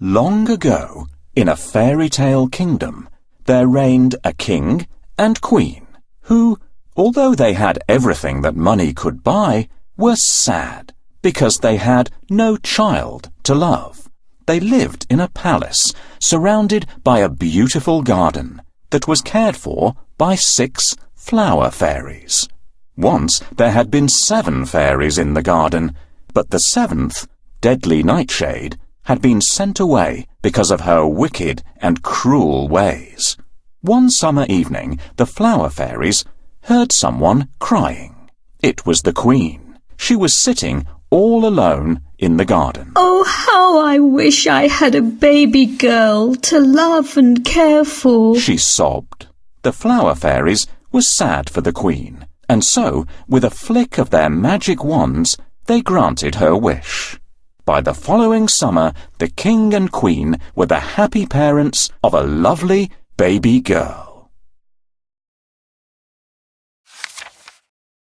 Long ago, in a fairy tale kingdom, there reigned a king and queen who, although they had everything that money could buy, were sad because they had no child to love. They lived in a palace surrounded by a beautiful garden that was cared for by 6 flower fairies. Once there had been 7 fairies in the garden, but the 7th, Deadly Nightshade, had been sent away because of her wicked and cruel ways. One summer evening, the flower fairies heard someone crying. It was the queen. She was sitting all alone in the garden. Oh, how I wish I had a baby girl to love and care for, she sobbed. The flower fairies were sad for the queen, and so, with a flick of their magic wands, they granted her wish. By the following summer, the king and queen were the happy parents of a lovely baby girl.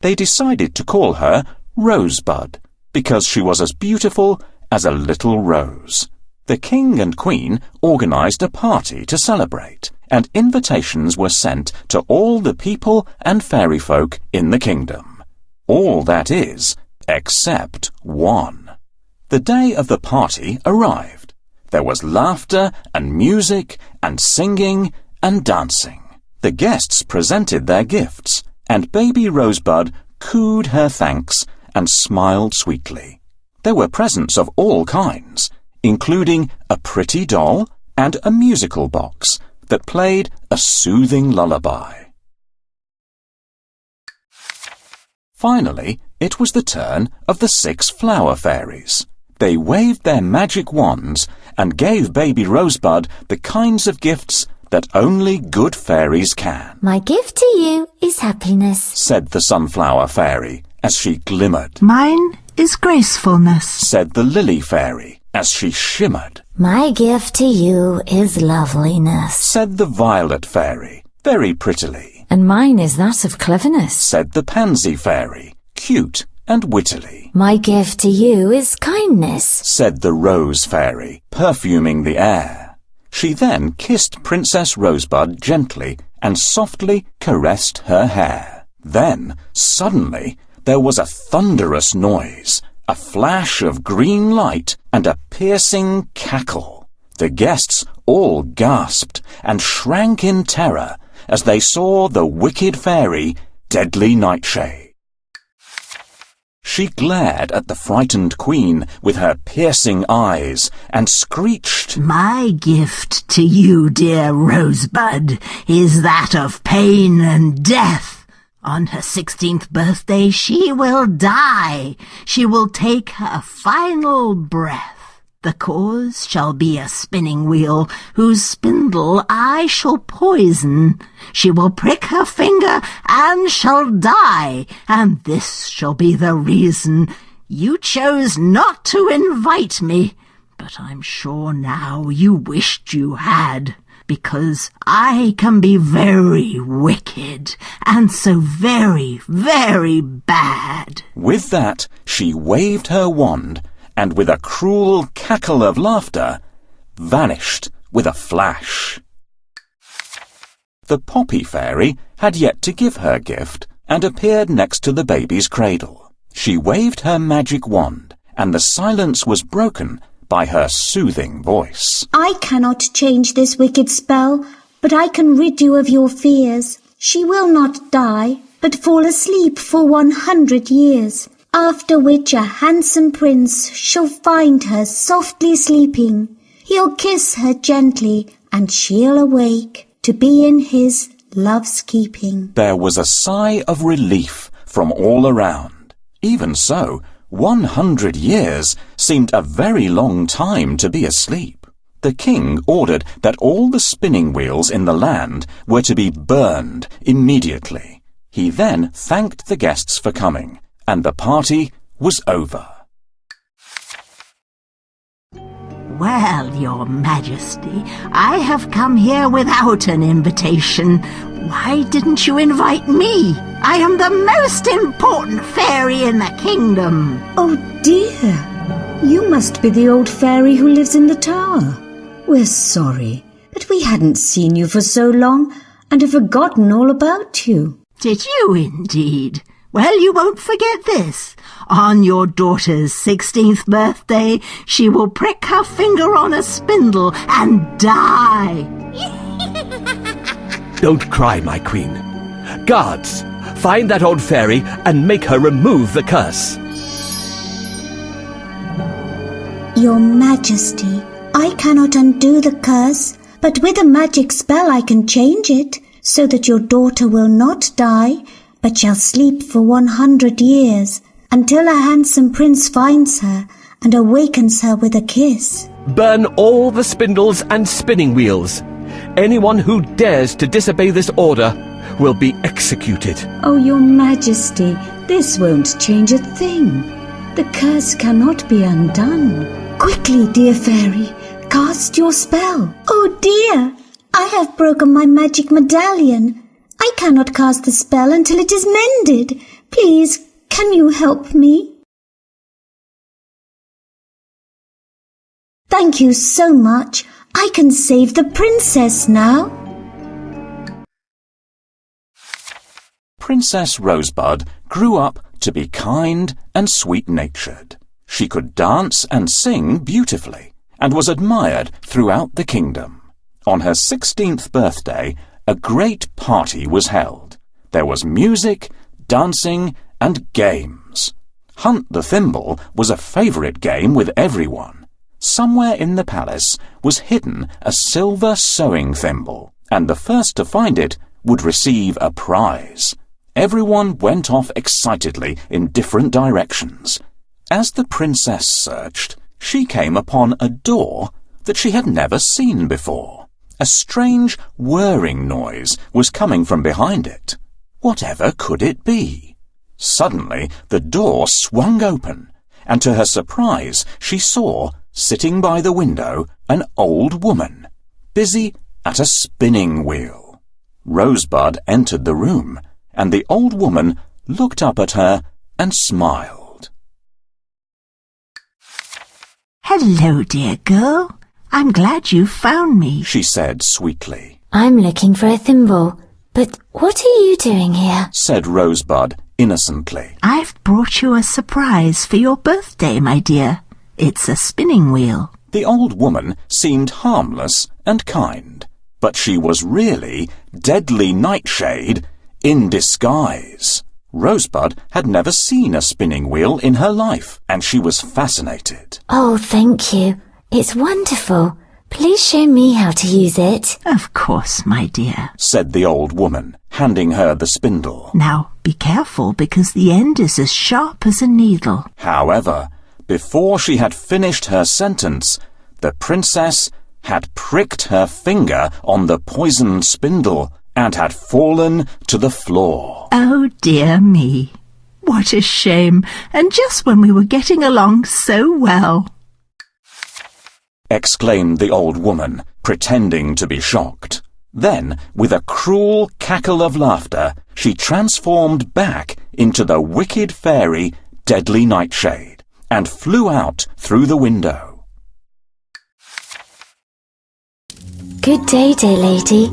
They decided to call her Rosebud, because she was as beautiful as a little rose. The king and queen organized a party to celebrate, and invitations were sent to all the people and fairy folk in the kingdom. All that is, except one. The day of the party arrived. There was laughter and music and singing and dancing. The guests presented their gifts, and baby Rosebud cooed her thanks and smiled sweetly. There were presents of all kinds, including a pretty doll and a musical box that played a soothing lullaby. Finally, it was the turn of the 6 flower fairies. They waved their magic wands and gave baby Rosebud the kinds of gifts that only good fairies can. My gift to you is happiness, said the sunflower fairy as she glimmered. Mine is gracefulness, said the lily fairy as she shimmered. My gift to you is loveliness, said the violet fairy very prettily. And mine is that of cleverness, said the pansy fairy, cute and wittily. My gift to you is kindness, said the rose fairy, perfuming the air. She then kissed Princess Rosebud gently and softly caressed her hair. Then, suddenly, there was a thunderous noise, a flash of green light, and a piercing cackle. The guests all gasped and shrank in terror as they saw the wicked fairy, Deadly Nightshade. She glared at the frightened queen with her piercing eyes and screeched, My gift to you, dear Rosebud, is that of pain and death. On her 16th birthday she will die. She will take her final breath. The cause shall be a spinning wheel, whose spindle I shall poison. She will prick her finger and shall die, and this shall be the reason. You chose not to invite me, but I'm sure now you wished you had, because I can be very wicked, and so very, very bad. With that, she waved her wand, and with a cruel cackle of laughter, vanished with a flash. The poppy fairy had yet to give her gift and appeared next to the baby's cradle. She waved her magic wand, and the silence was broken by her soothing voice. I cannot change this wicked spell, but I can rid you of your fears. She will not die, but fall asleep for 100 years. After which a handsome prince shall find her softly sleeping. He'll kiss her gently, and she'll awake to be in his love's keeping. There was a sigh of relief from all around. Even so, 100 years seemed a very long time to be asleep. The king ordered that all the spinning wheels in the land were to be burned immediately. He then thanked the guests for coming, and the party was over. Well, Your Majesty, I have come here without an invitation. Why didn't you invite me? I am the most important fairy in the kingdom. Oh dear, You must be the old fairy who lives in the tower. We're sorry, but we hadn't seen you for so long and have forgotten all about you. Did you indeed? Well, you won't forget this. On your daughter's 16th birthday, she will prick her finger on a spindle and die. Don't cry, my queen. Guards, find that old fairy and make her remove the curse. Your Majesty, I cannot undo the curse, but with a magic spell I can change it, so that your daughter will not die, but shall sleep for 100 years, until a handsome prince finds her and awakens her with a kiss. Burn all the spindles and spinning wheels. Anyone who dares to disobey this order will be executed. Oh, your Majesty, this won't change a thing. The curse cannot be undone. Quickly, dear fairy, cast your spell. Oh dear, I have broken my magic medallion. I cannot cast the spell until it is mended. Please, can you help me? Thank you so much. I can save the princess now. Princess Rosebud grew up to be kind and sweet-natured. She could dance and sing beautifully and was admired throughout the kingdom. On her 16th birthday, a great party was held. There was music, dancing, and games. Hunt the Thimble was a favourite game with everyone. Somewhere in the palace was hidden a silver sewing thimble, and the first to find it would receive a prize. Everyone went off excitedly in different directions. As the princess searched, she came upon a door that she had never seen before. A strange whirring noise was coming from behind it. Whatever could it be? Suddenly the door swung open, and to her surprise she saw, sitting by the window, an old woman, busy at a spinning wheel. Rosebud entered the room, and the old woman looked up at her and smiled. Hello, dear girl. I'm glad you found me, she said sweetly. I'm looking for a thimble. But what are you doing here? Said Rosebud innocently. I've brought you a surprise for your birthday, my dear. It's a spinning wheel. The old woman seemed harmless and kind, but she was really Deadly Nightshade in disguise. Rosebud had never seen a spinning wheel in her life, and she was fascinated. Oh, thank you. It's wonderful. Please show me how to use it. Of course, my dear, said the old woman, handing her the spindle. Now, be careful, because the end is as sharp as a needle. However, before she had finished her sentence, the princess had pricked her finger on the poisoned spindle and had fallen to the floor. Oh, dear me. What a shame, and just when we were getting along so well. Exclaimed the old woman, pretending to be shocked. Then, with a cruel cackle of laughter, she transformed back into the wicked fairy Deadly Nightshade and flew out through the window. Good day, dear lady.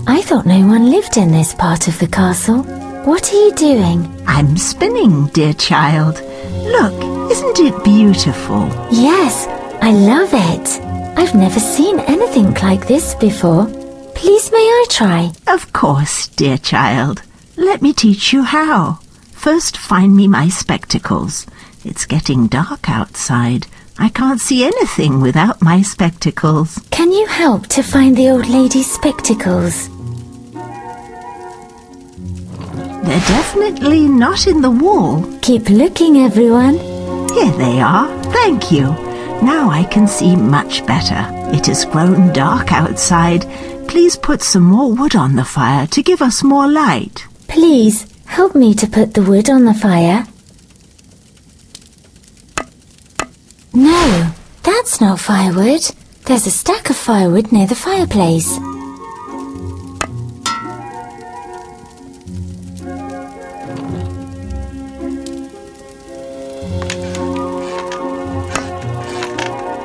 I thought no one lived in this part of the castle. What are you doing? I'm spinning, dear child. Look, isn't it beautiful? Yes, I love it. I've never seen anything like this before. Please may I try? Of course, dear child. Let me teach you how. First, find me my spectacles. It's getting dark outside. I can't see anything without my spectacles. Can you help to find the old lady's spectacles? They're definitely not in the wall. Keep looking, everyone. Here they are. Thank you. Now I can see much better. It has grown dark outside. Please put some more wood on the fire to give us more light. Please, help me to put the wood on the fire. No, that's not firewood. There's a stack of firewood near the fireplace.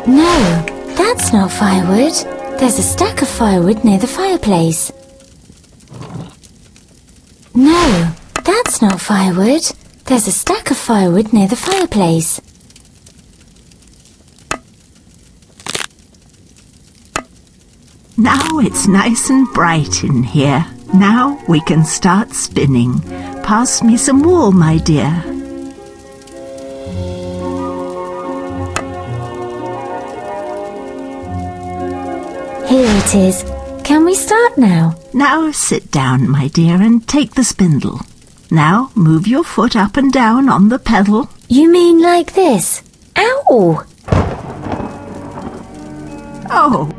No, that's not firewood. There's a stack of firewood near the fireplace. No, that's not firewood. There's a stack of firewood near the fireplace. Now it's nice and bright in here. Now we can start spinning. Pass me some wool, my dear. Here it is. Can we start now? Now sit down, my dear, and take the spindle. Now move your foot up and down on the pedal. You mean like this? Ow! Oh!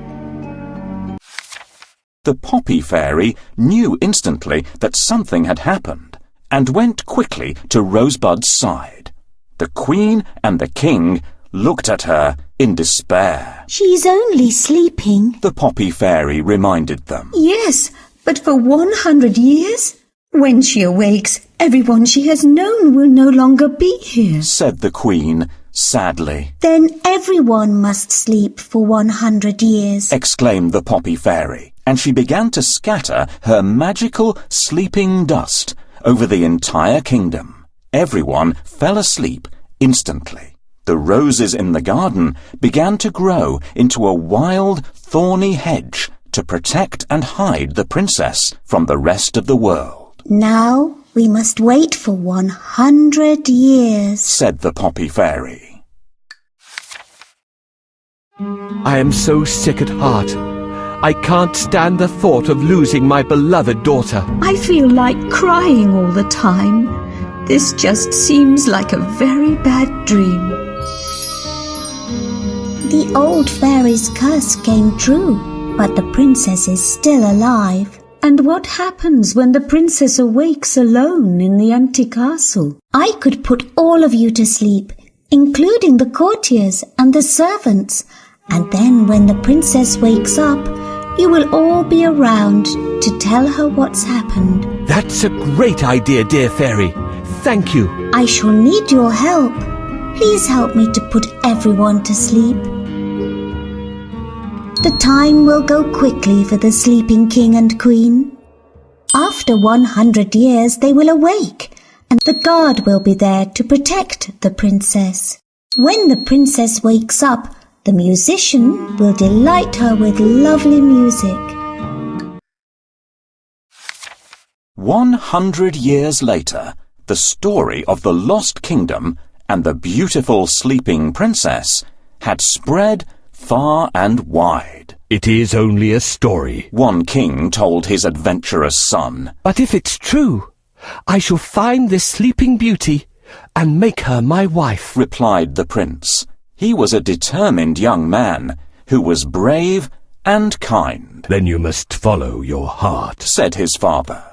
The Poppy Fairy knew instantly that something had happened and went quickly to Rosebud's side. The Queen and the King looked at her in despair. She's only sleeping. The Poppy Fairy reminded them. Yes, but for 100 years? When she awakes, everyone she has known will no longer be here, Said the Queen sadly. Then everyone must sleep for 100 years. Exclaimed the Poppy Fairy, and she began to scatter her magical sleeping dust over the entire kingdom. Everyone fell asleep instantly. The roses in the garden began to grow into a wild, thorny hedge to protect and hide the princess from the rest of the world. Now we must wait for 100 years, Said the Poppy Fairy. I am so sick at heart. I can't stand the thought of losing my beloved daughter. I feel like crying all the time. This just seems like a very bad dream. The old fairy's curse came true, but the princess is still alive. And what happens when the princess awakes alone in the empty castle? I could put all of you to sleep, including the courtiers and the servants, and then when the princess wakes up, you will all be around to tell her what's happened. That's a great idea, dear fairy. Thank you. I shall need your help. Please help me to put everyone to sleep. The time will go quickly for the sleeping king and queen. After 100 years they will awake, and the guard will be there to protect the princess. When the princess wakes up, the musician will delight her with lovely music. 100 years later, the story of the lost kingdom and the beautiful sleeping princess had spread far and wide. It is only a story. One king told his adventurous son. But if it's true, I shall find this sleeping beauty and make her my wife, Replied the prince. He was a determined young man who was brave and kind. Then you must follow your heart, Said his father.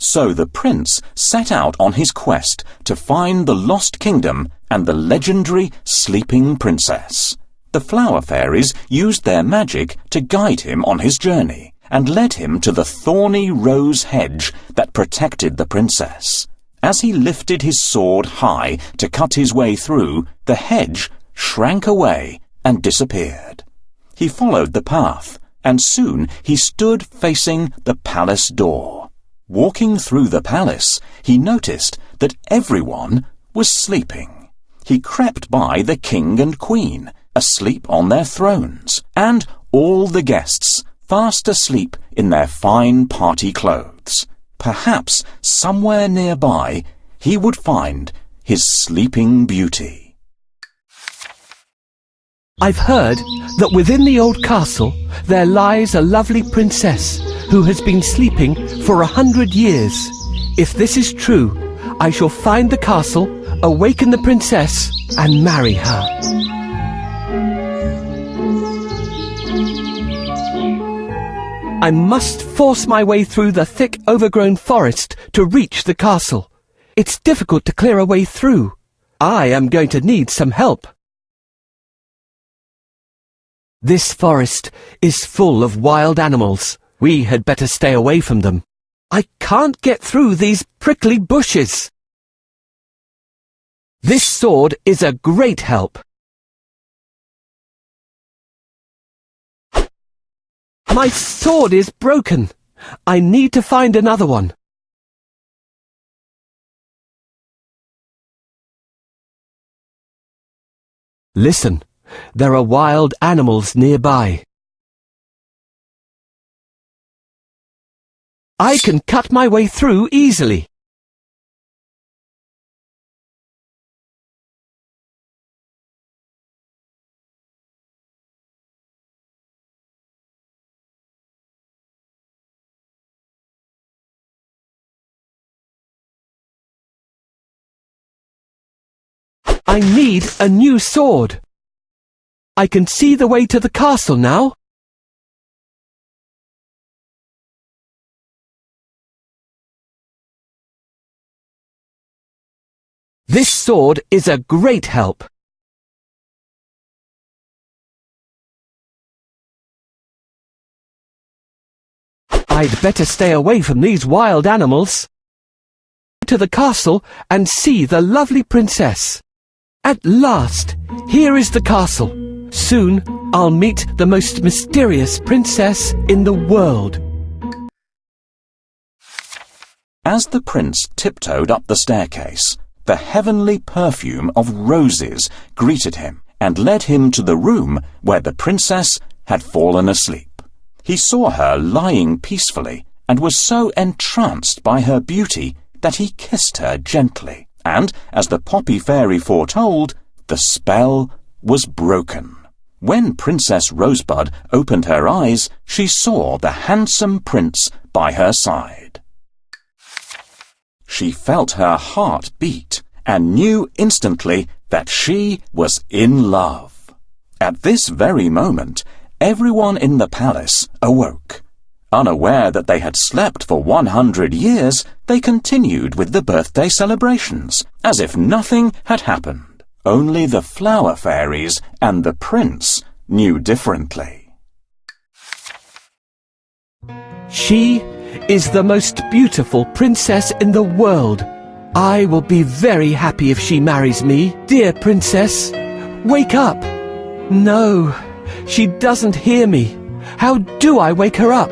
So the prince set out on his quest to find the lost kingdom and the legendary sleeping princess. The flower fairies used their magic to guide him on his journey and led him to the thorny rose hedge that protected the princess. As he lifted his sword high to cut his way through, the hedge shrank away and disappeared. He followed the path, and soon he stood facing the palace door. Walking through the palace, he noticed that everyone was sleeping. He crept by the king and queen, asleep on their thrones, and all the guests, fast asleep in their fine party clothes. Perhaps somewhere nearby he would find his sleeping beauty. I've heard that within the old castle there lies a lovely princess who has been sleeping for 100 years. If this is true, I shall find the castle, awaken the princess, and marry her. I must force my way through the thick, overgrown forest to reach the castle. It's difficult to clear a way through. I am going to need some help. This forest is full of wild animals. We had better stay away from them. I can't get through these prickly bushes. This sword is a great help. My sword is broken. I need to find another one. Listen, there are wild animals nearby. I can cut my way through easily. I need a new sword. I can see the way to the castle now. This sword is a great help. I'd better stay away from these wild animals. To the castle and see the lovely princess. At last, here is the castle. Soon, I'll meet the most mysterious princess in the world. As the prince tiptoed up the staircase, the heavenly perfume of roses greeted him and led him to the room where the princess had fallen asleep. He saw her lying peacefully and was so entranced by her beauty that he kissed her gently, and, as the poppy fairy foretold, the spell was broken. When Princess Rosebud opened her eyes, she saw the handsome prince by her side. She felt her heart beat and knew instantly that she was in love. At this very moment, everyone in the palace awoke. Unaware that they had slept for 100 years, they continued with the birthday celebrations, as if nothing had happened. Only the flower fairies and the prince knew differently. She is the most beautiful princess in the world. I will be very happy if she marries me. Dear princess, wake up. No, she doesn't hear me. How do I wake her up?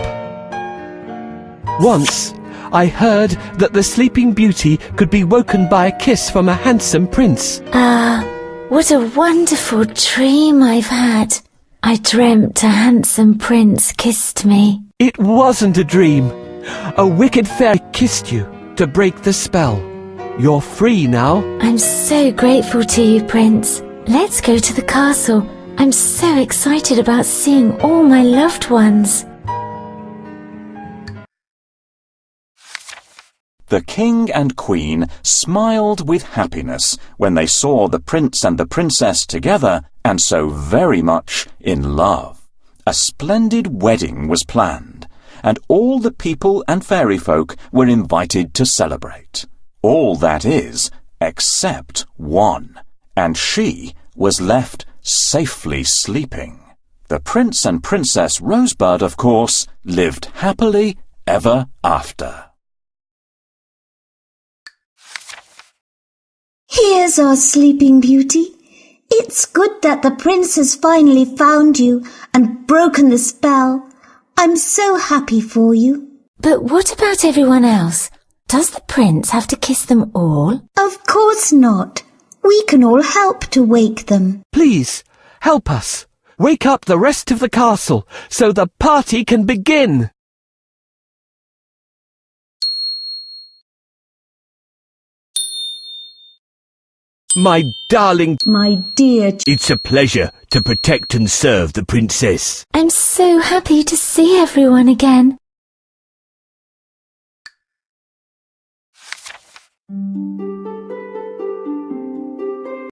Once, I heard that the Sleeping Beauty could be woken by a kiss from a handsome prince. What a wonderful dream I've had. I dreamt a handsome prince kissed me. It wasn't a dream. A wicked fairy kissed you to break the spell. You're free now. I'm so grateful to you, Prince. Let's go to the castle. I'm so excited about seeing all my loved ones. The king and queen smiled with happiness when they saw the prince and the princess together and so very much in love. A splendid wedding was planned, and all the people and fairy folk were invited to celebrate. All that is, except one, and she was left safely sleeping. The prince and princess Rosebud, of course, lived happily ever after. Here's our Sleeping Beauty. It's good that the prince has finally found you and broken the spell. I'm so happy for you. But what about everyone else? Does the prince have to kiss them all? Of course not. We can all help to wake them. Please, help us. Wake up the rest of the castle so the party can begin. My darling... My dear... It's a pleasure to protect and serve the princess. I'm so happy to see everyone again.